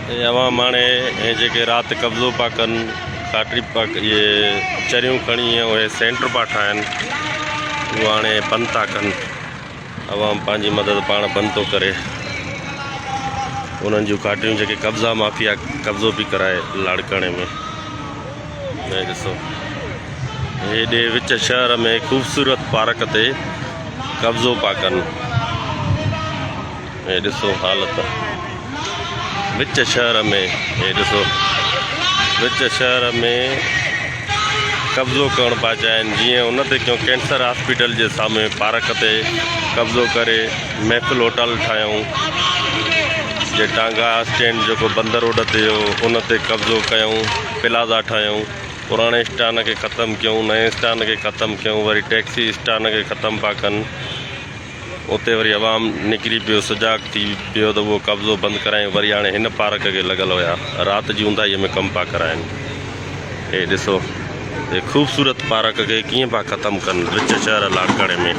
अवाम हाणे जेके राति कब्ज़ो पिया कनि खाटरी इहे चरियूं खणी उहे सेंटर पिया ठाहिनि उहो हाणे बंदि था कनि। अवाम पंहिंजी मदद पाण बंदि थो करे। उन्हनि जूं खाटरियूं जेके कब्ज़ा माफ़िया कब्ज़ो बि कराए लाड़काणे में। ॾिसो हेॾे विच शहर में ख़ूबसूरत पार्क ते कब्ज़ो पिया कनि। हे ॾिसो हालत विच शहर में। हे ॾिसो विच शहर में कब्ज़ो करणु पिया चाहिनि। जीअं उन ते कयूं कैंसर हॉस्पिटल जे साम्हूं पार्क ते कब्ज़ो करे महफ़िल होटल ठाहियूं। जे टांगा स्टैंड जेको बंदर रोड ते हो उन ते कब्ज़ो कयूं, प्लाज़ा ठाहियूं। पुराणे स्टान खे ख़तमु कयूं, नए स्टान खे ख़तमु कयूं, वरी टैक्सी स्टान खे ख़तमु पिया कनि। उते वरी अवाम निकिरी पियो सुजाग थी पियो त उहो कब्ज़ो बंदि करायूं। वरी हाणे हिन पार्क खे लॻल हुया राति जी ऊंदाईअ में कमु पिया कराइनि। हे ॾिसो हे ख़ूबसूरत पार्क खे कीअं पिया ख़तमु कनि विच शहर लाड़काणे में।